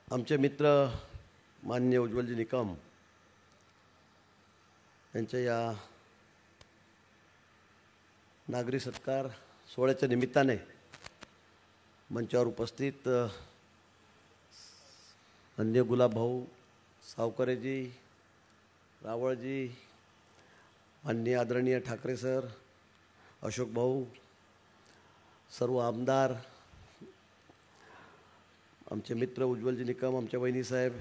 आमचे मित्र माननीय उज्ज्वलजी निकम यांच्या या नागरी सत्कार सोहळ्याच्या निमित्ताने मंचावर उपस्थित माननीय गुलाबभाऊ सावकरेजी, रावळजी, माननीय आदरणीय ठाकरे सर, अशोक भाऊ, सर्व आमदार, आमचे मित्र उज्ज्वलजी निकम, आमच्या वहिनीसाहेब,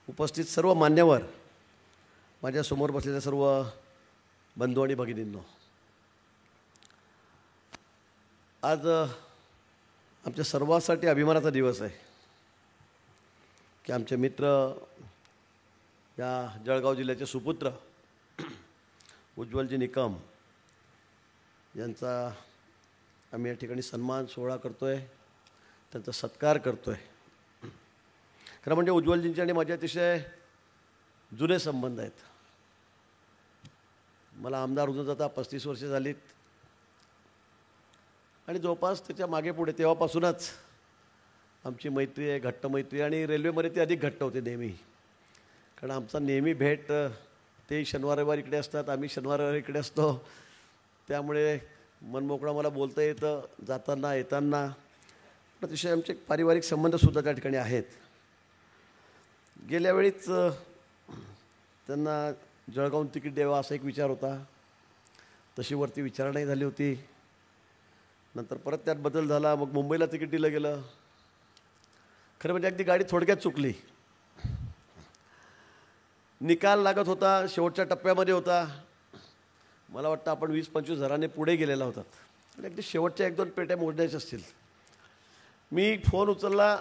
उपस्थित सर्व मान्यवर, माझ्यासमोर बसलेल्या सर्व बंधू आणि भगिनींनो, आज आमच्या सर्वांसाठी अभिमानाचा दिवस आहे की आमचे मित्र या जळगाव जिल्ह्याचे सुपुत्र उज्ज्वलजी निकम यांचा आम्ही या ठिकाणी सन्मान सोहळा करतो आहे, त्यांचा सत्कार करतो आहे। खरं म्हणजे उज्ज्वलजींचे आणि माझे अतिशय जुने संबंध आहेत। मला आमदार होऊन जाता 35 वर्ष झालीत आणि जवळपास त्याच्या मागे पुढे तेव्हापासूनच आमची मैत्री आहे, घट्ट मैत्री, आणि रेल्वेमध्ये ती अधिक घट्ट होते नेहमी, कारण आमचा नेहमी भेट, ते शनिवार रविवार इकडे असतात, आम्ही शनिवार रविवार इकडे असतो, त्यामुळे मनमोकळा मला बोलता येतं जाताना येताना। अतिशय आमचे पारिवारिक संबंधसुद्धा त्या ठिकाणी आहेत। गेल्या वेळीच त्यांना जळगावून तिकीट द्यावं असा एक विचार होता, तशी वरती विचारणाही झाली होती, नंतर परत त्यात बदल झाला, मग मुंबईला तिकीट दिलं गेलं। खरं म्हणजे अगदी गाडी थोडक्यात चुकली, निकाल लागत होता, शेवटच्या टप्प्यामध्ये होता, मला वाटतं आपण 20-25 हजाराने पुढे गेलेला होता आणि अगदी शेवटच्या 1-2 पेट्या मोडण्याच्या असतील। मी फोन उचलला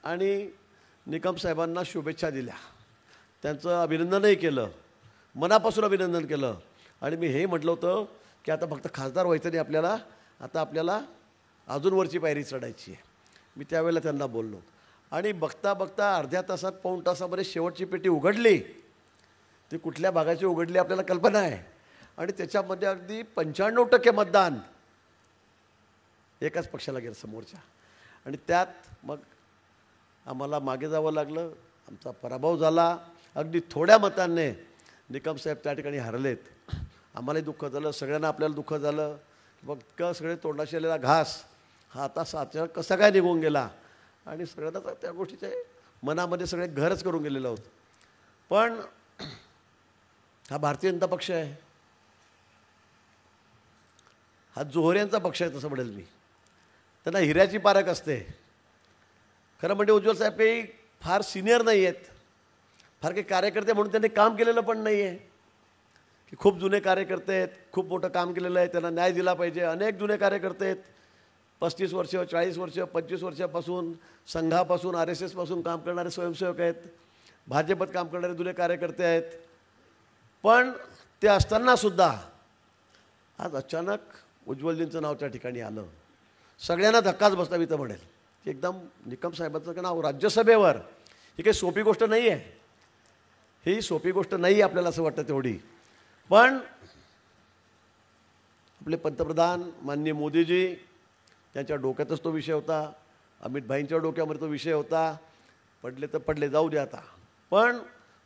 आणि निकम साहेबांना शुभेच्छा दिल्या, त्यांचं अभिनंदनही केलं, मनापासून अभिनंदन केलं, आणि मी हे म्हटलं होतं की आता फक्त खासदार व्हायचं नाही आपल्याला, आता आपल्याला अजून वरची पायरी चढायची आहे। मी त्यावेळेला त्यांना बोललो आणि बघता बघता अर्ध्या तासात पाऊण तासामध्ये शेवटची पेटी उघडली। ती कुठल्या भागाची उघडली आपल्याला कल्पना आहे, आणि त्याच्यामध्ये अगदी 95% मतदान एकाच पक्षाला गेलं समोरच्या, आणि त्यात मग आम्हाला मागे जावं लागलं, आमचा पराभव झाला। अगदी थोड्या मतांनी निकम साहेब त्या ठिकाणी हरलेत। आम्हालाही दुःख झालं, सगळ्यांना आपल्याला दुःख झालं, मग सगळे तोंडाशी आलेला घास हा आता साचा कसा काय निघून गेला, आणि सगळ्यांना त्या गोष्टीचे मनामध्ये सगळे घरच करून गेलेलं होतं। पण हा भारतीय जनता पक्ष आहे, हा जोहऱ्यांचा पक्ष आहे तसं म्हणेल मी, त्यांना हिऱ्याची पारख असते। खरं म्हणजे उज्ज्वल साहेब काही फार सिनियर नाही आहेत, फार काही कार्यकर्ते म्हणून त्यांनी काम केलेलं पण नाही आहे, की खूप जुने कार्यकर्ते आहेत, खूप मोठं काम केलेलं आहे, त्यांना न्याय दिला पाहिजे। अनेक जुने कार्यकर्ते आहेत, 35 वर्ष, 40 वर्ष, 25 वर्षापासून संघापासून, RSS पासून काम करणारे स्वयंसेवक आहेत, भाजपत काम करणारे जुने कार्यकर्ते आहेत। पण ते असतानासुद्धा आज अचानक उज्ज्वलजींचं नाव त्या ठिकाणी आलं, सगळ्यांना धक्काच बसला मी तर म्हणेल। एकदम निकम साहेबांचं नाव राज्यसभेवर, ही काही सोपी गोष्ट नाही आहे, ही सोपी गोष्ट नाही आपल्याला असं वाटतं तेवढी। पण आपले पंतप्रधान माननीय मोदीजी त्यांच्या डोक्यातच तो विषय होता, अमित भाईंच्या डोक्यामध्ये तो विषय होता, पडले तर पडले, जाऊ दे आता। पण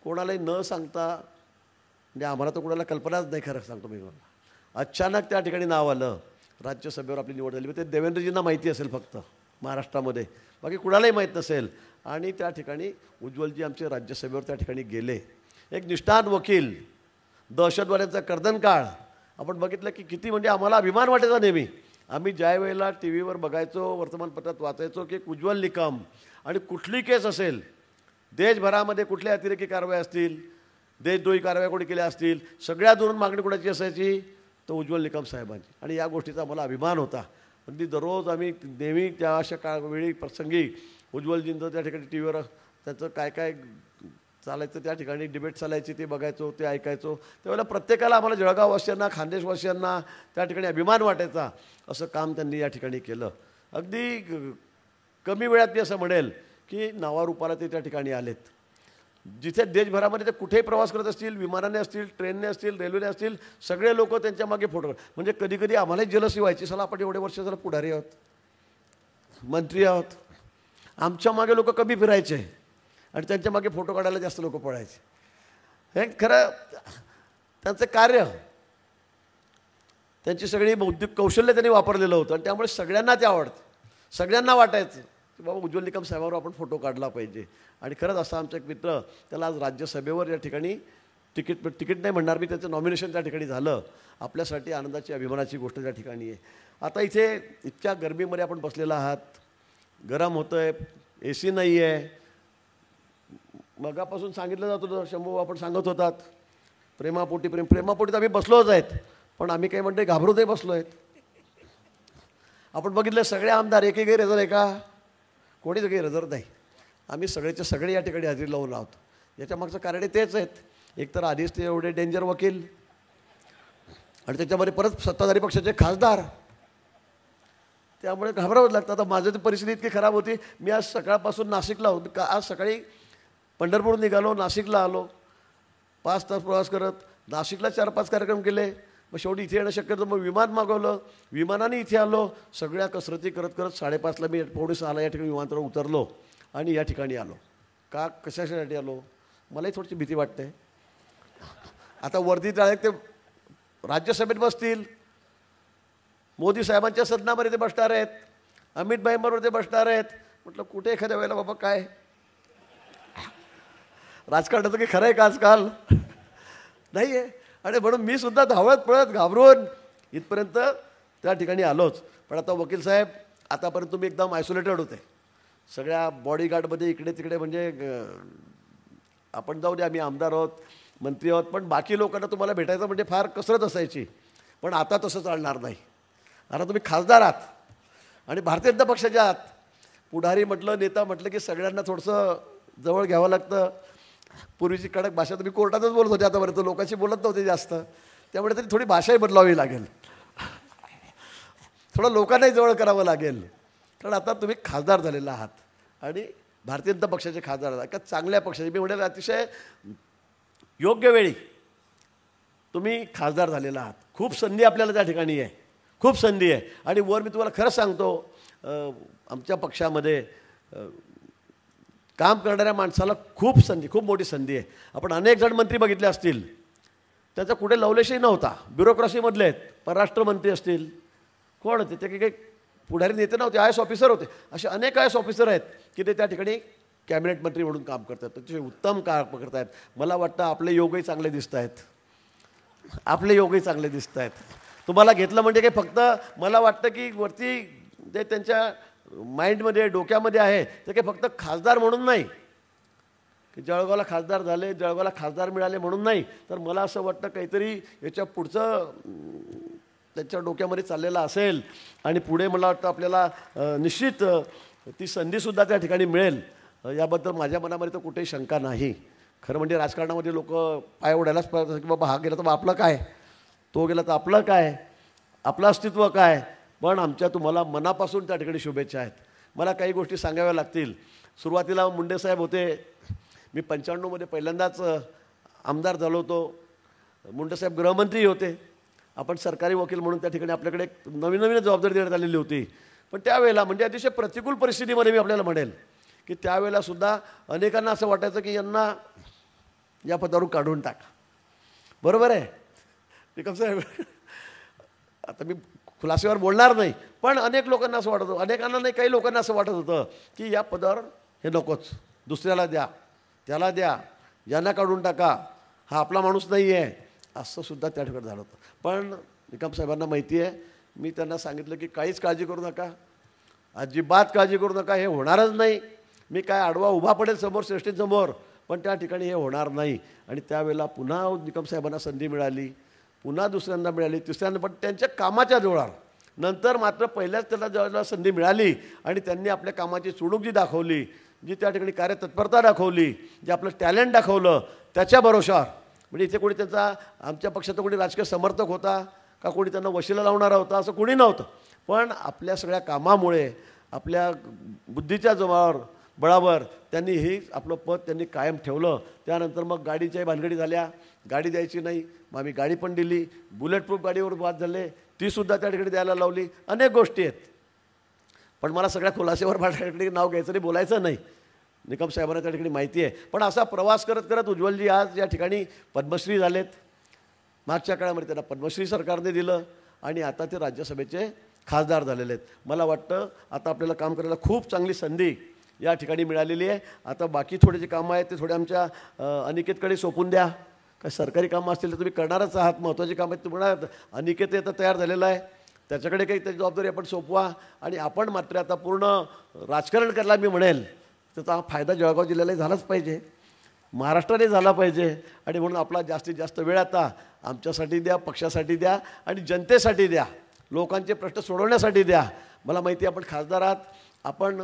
कोणालाही न सांगता, म्हणजे आम्हाला तर कोणाला कल्पनाच नाही, खरं सांगतो मी तुम्हाला, अचानक त्या ठिकाणी नाव आलं, राज्यसभेवर आपली निवड झाली। ते देवेंद्रजींना माहिती असेल फक्त महाराष्ट्रामध्ये, बाकी कुणालाही माहीत नसेल, आणि त्या ठिकाणी उज्ज्वलजी आमचे राज्यसभेवर त्या ठिकाणी गेले। एक निष्ठावंत वकील, दहशतवाद्यांचा कर्दनकाळ आपण बघितलं की किती, म्हणजे आम्हाला अभिमान वाटायचा नेहमी। आम्ही ज्या वेळेला टी व्हीवर बघायचो, वर्तमानपत्रात वाचायचो की उज्ज्वल निकम, आणि कुठली केस असेल, देशभरामध्ये कुठल्या अतिरेकी कारवाया असतील, देशद्रोही कारवाया कोणी केल्या असतील, सगळ्या दुरून मागणी कोणाची असायची, तर उज्ज्वल निकम साहेबांची, आणि या गोष्टीचा मला अभिमान होता। अगदी दररोज आम्ही नेहमी त्या अशा वेळी प्रसंगी उज्ज्वलजींचं त्या ठिकाणी टी व्हीवर त्याचं काय काय चालायचं, त्या ठिकाणी डिबेट चालायची, ते बघायचो, ते ऐकायचो। त्यावेळेला प्रत्येकाला आम्हाला जळगाववासियांना, खानदेशवासियांना त्या ठिकाणी अभिमान वाटायचा, असं काम त्यांनी या ठिकाणी केलं। अगदी कमी वेळात मी असं म्हणेल की नावारूपाला ते त्या ठिकाणी आलेत। जिथे देशभरामध्ये ते कुठेही प्रवास करत असतील, विमानाने असतील, ट्रेनने असतील, रेल्वेने असतील, सगळे लोक त्यांच्या मागे फोटो, म्हणजे कधी कधी आम्हालाही जलसी व्हायची, चला आपण एवढे वर्ष जरा पुढारी आहोत, मंत्री आहोत, आमच्या मागे लोक कमी फिरायचे आणि त्यांच्या मागे फोटो काढायला जास्त लोक पळायचे. हे खरं त्यांचं कार्य, त्यांची सगळी बौद्धिक कौशल्य त्यांनी वापरलेलं होतं आणि त्यामुळे सगळ्यांना ते आवडतं. सगळ्यांना वाटायचं की बाबा उज्ज्वल निकम साहेबांवर आपण फोटो काढला पाहिजे. आणि खरंच असा आमचा एक मित्र, त्याला आज राज्यसभेवर या ठिकाणी तिकीट नाही म्हणणार मी, त्याचं नॉमिनेशन त्या ठिकाणी झालं. आपल्यासाठी आनंदाची अभिमानाची गोष्ट त्या ठिकाणी आहे. आता इथे इतक्या गरमीमध्ये आपण बसलेला आहात, गरम होतं आहे, ए सी नाही आहे. मगापासून सांगितलं जात होतं, शंभू आपण सांगत होतात प्रेमापोटी प्रेमापोटी तर आम्ही बसलोच आहेत, पण आम्ही काही म्हणते घाबरूनही बसलो आहेत. आपण बघितलं सगळे आमदार एकही गैरहजर आहे का? कोणीच गैरहजर नाही. आम्ही सगळेचे सगळे या ठिकाणी हजेरी लावून आहोत. याच्या मागचं कारण तेच आहेत. एक तर आधीच ते एवढे डेंजर वकील आणि त्याच्यामध्ये परत सत्ताधारी पक्षाचे खासदार, त्यामुळे घाबरावंच लागतं. आता माझी तर परिस्थिती इतकी खराब होती, मी आज सकाळपासून नाशिकला होतो का, आज सकाळी पंढरपूर निघालो, नाशिकला आलो, 5 तास प्रवास करत, नाशिकला 4-5 कार्यक्रम केले. मग शेवटी इथे येणं शक्य होतं, मग विमान मागवलं, विमानाने इथे आलो. सगळ्या कसरती करत करत 5:30ला मी 5:45 या ठिकाणी विमानतळावर उतरलो आणि या ठिकाणी आलो. का कशासाठी आलो? मलाही थोडीशी भीती वाटते. आता वर्दी डायरेक्ट ते राज्यसभेत बसतील, मोदी साहेबांच्या सदनामध्ये ते बसणार आहेत, अमित भाईंबरोबर ते बसणार आहेत. म्हटलं कुठे एखाद्या वेळेला बाबा काय राजकारणाचं काही खरं आहे का आजकाल? नाही आहे. आणि म्हणून मी सुद्धा धावत पळत घाबरून इथपर्यंत त्या ठिकाणी आलोच. पण आता वकील साहेब, आतापर्यंत तुम्ही एकदम आयसोलेटेड होते सगळ्या बॉडीगार्डमध्ये, इकडे तिकडे. म्हणजे आपण जाऊ दे, आम्ही आमदार आहोत, मंत्री आहोत, पण बाकी लोकांना तुम्हाला भेटायचं म्हणजे फार कसरत असायची. पण आता तसं चालणार नाही. आता तुम्ही खासदार आहात आणि भारतीय जनता पक्षाचे आहात. पुढारी म्हटलं, नेता म्हटलं की सगळ्यांना थोडंसं जवळ घ्यावं लागतं. पूर्वीची कडक भाषा तुम्ही कोर्टातच बोलत होते, आतापर्यंत लोकांशी बोलत नव्हते जास्त, त्यामुळे तरी थोडी भाषाही बदलावी लागेल, थोडं लोकांनाही जवळ करावं लागेल. कारण आता तुम्ही खासदार झालेला आहात आणि भारतीय जनता पक्षाचे खासदार आहात, एका चांगल्या पक्षाचे. मी म्हणेल अतिशय योग्य वेळी तुम्ही खासदार झालेला आहात. खूप संधी आपल्याला त्या ठिकाणी आहे, खूप संधी आहे. आणि वर मी तुम्हाला खरं सांगतो, आमच्या पक्षामध्ये काम करणाऱ्या माणसाला खूप मोठी संधी आहे. आपण अनेक जण मंत्री बघितले असतील, त्याचा कुठे लवलेशही नव्हता, ब्युरोक्रसीमधले आहेत. परराष्ट्र मंत्री असतील, कोण होते ते, काही पुढारी नेते नव्हते, आय एस ऑफिसर होते. असे अनेक आय एस ऑफिसर आहेत की ते त्या ठिकाणी कॅबिनेट मंत्री म्हणून काम करतात, त्याचे उत्तम काम करत आहेत. मला वाटतं आपले योगही चांगले दिसत आहेत, आपले योगही चांगले दिसत आहेत. तुम्हाला घेतलं म्हणजे काही फक्त मला वाटतं की वरती ते त्यांच्या माइंडमध्ये, डोक्यामध्ये आहे ते काही फक्त खासदार म्हणून नाही, की जळगावला खासदार झाले, जळगावला खासदार मिळाले म्हणून नाही. तर मला असं वाटतं काहीतरी याच्या पुढचं त्यांच्या डोक्यामध्ये चाललेलं असेल आणि पुढे मला वाटतं आपल्याला निश्चित ती संधीसुद्धा त्या ठिकाणी मिळेल, याबद्दल माझ्या मनामध्ये तर कुठेही शंका नाही. खरं म्हणजे राजकारणामध्ये लोक पाय ओढायलाच पाहिजे की बाबा हा गेला तर आपलं काय, तो गेला तर आपलं काय, आपलं अस्तित्व काय. पण आमच्या तुम्हाला मनापासून त्या ठिकाणी शुभेच्छा आहेत. मला काही गोष्टी सांगाव्या लागतील. सुरुवातीला मुंडे साहेब होते, मी 95मध्ये पहिल्यांदाच आमदार झालो होतो. मुंडे साहेब गृहमंत्री होते. आपण सरकारी वकील म्हणून त्या ठिकाणी आपल्याकडे नवीन जबाबदारी देण्यात आलेली होती. पण त्यावेळेला म्हणजे अतिशय प्रतिकूल परिस्थितीमध्ये मी आपल्याला म्हणेल की त्यावेळेलासुद्धा अनेकांना असं वाटायचं की यांना या पदावरून काढून टाका. बरोबर आहे निकम साहेब? आता मी खुलासेवर बोलणार नाही, पण अनेक लोकांना असं वाटत होतं, अनेकांना नाही, काही लोकांना असं वाटत होतं की या पदावर हे नकोच, दुसऱ्याला द्या, त्याला द्या, यांना काढून टाका, हा आपला माणूस नाही आहे, असं सुद्धा त्या ठिकाणी झालं होतं. पण निकम साहेबांना माहिती आहे, मी त्यांना सांगितलं की काहीच काळजी करू नका, अजिबात काळजी करू नका, हे होणारच नाही. मी काय आडवा उभा पडेल समोर श्रेष्ठींसमोर, पण त्या ठिकाणी हे होणार नाही. आणि त्यावेळेला पुन्हा निकम साहेबांना संधी मिळाली, पुन्हा दुसऱ्यांदा मिळाली, तिसऱ्यांदा, पण त्यांच्या कामाच्या जोरावर. नंतर मात्र पहिल्याच त्याला ज्यावेळेला संधी मिळाली आणि त्यांनी आपल्या कामाची चुणूक जी दाखवली, जी त्या ठिकाणी कार्यतत्परता दाखवली, जे आपलं टॅलेंट दाखवलं, त्याच्या भरोशावर, म्हणजे इथे कोणी त्याचा आमच्या पक्षाचा कोणी राजकीय समर्थक होता का कोणी त्यांना वशिला लावणारा होता असं कोणी नव्हतं. पण आपल्या सगळ्या कामामुळे, आपल्या बुद्धीच्या जोरावर, बळावर त्यांनी हे आपलं पद त्यांनी कायम ठेवलं. त्यानंतर मग गाडीच्याही भानगडी झाल्या, गाडी द्यायची नाही, मग आम्ही गाडी पण दिली, बुलेट प्रूफ गाडीवर वाद झाले, तीसुद्धा त्या ठिकाणी द्यायला लावली, अनेक गोष्टी आहेत. पण मला सगळ्या खुलासेवर माझ्याकडे नाव घ्यायचं नाही, बोलायचं नाही, निकम साहेबांना त्या ठिकाणी माहिती आहे. पण असा प्रवास करत करत उज्ज्वलजी आज या ठिकाणी पद्मश्री झालेत. मागच्या काळामध्ये त्यांना पद्मश्री सरकारने दिलं आणि आता ते राज्यसभेचे खासदार झालेले आहेत. मला वाटतं आता आपल्याला काम करायला खूप चांगली संधी या ठिकाणी मिळालेली आहे. आता बाकी थोडे जे कामं आहेत ते थोडे आमच्या अनिकेतकडे सोपून द्या. काय सरकारी कामं असतील तर तुम्ही करणारच आहात, महत्त्वाची कामं आहेत तुम्हाला. अनिकेत आता तयार झालेला आहे, त्याच्याकडे काही त्याची जबाबदारी आपण सोपवा आणि आपण मात्र आता पूर्ण राजकारण करायला मी म्हणेल त्याचा हा फायदा जळगाव जिल्ह्यालाही झालाच पाहिजे, महाराष्ट्राने झाला पाहिजे. आणि म्हणून आपला जास्तीत जास्त वेळ आता आमच्यासाठी द्या, पक्षासाठी द्या आणि जनतेसाठी द्या, लोकांचे प्रश्न सोडवण्यासाठी द्या. मला माहिती आहे आपण खासदार आहात, आपण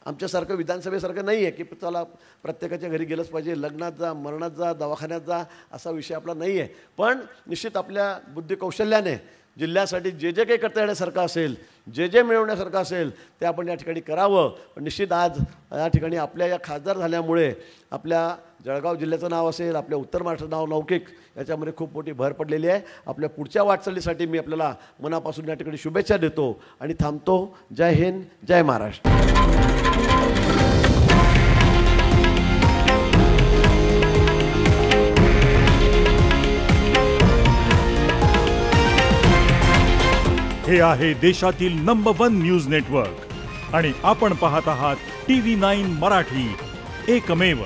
आमच्यासारखं विधानसभेसारखं नाही आहे की चला प्रत्येकाच्या घरी गेलंच पाहिजे, लग्नात जा, मरणात जा, दवाखान्यात जा, असा विषय आपला नाही आहे. पण निश्चित आपल्या बुद्धिकौशल्याने जिल्ह्यासाठी जे जे काही करता येण्यासारखं असेल, जे जे मिळवण्यासारखं असेल ते आपण या ठिकाणी करावं. पण निश्चित आज या ठिकाणी आपल्या या खासदार झाल्यामुळे आपल्या जळगाव जिल्ह्याचं नाव असेल, आपल्या उत्तर महाराष्ट्राचं नाव लौकिक, याच्यामध्ये खूप मोठी भर पडलेली आहे. आपल्या पुढच्या वाटचालीसाठी मी आपल्याला मनापासून या ठिकाणी शुभेच्छा देतो आणि थांबतो. जय हिंद, जय महाराष्ट्र. हे आहे देशातील नंबर 1 न्यूज नेटवर्क आणि आपण पाहत आहात TV9 मराठी, एकमेव.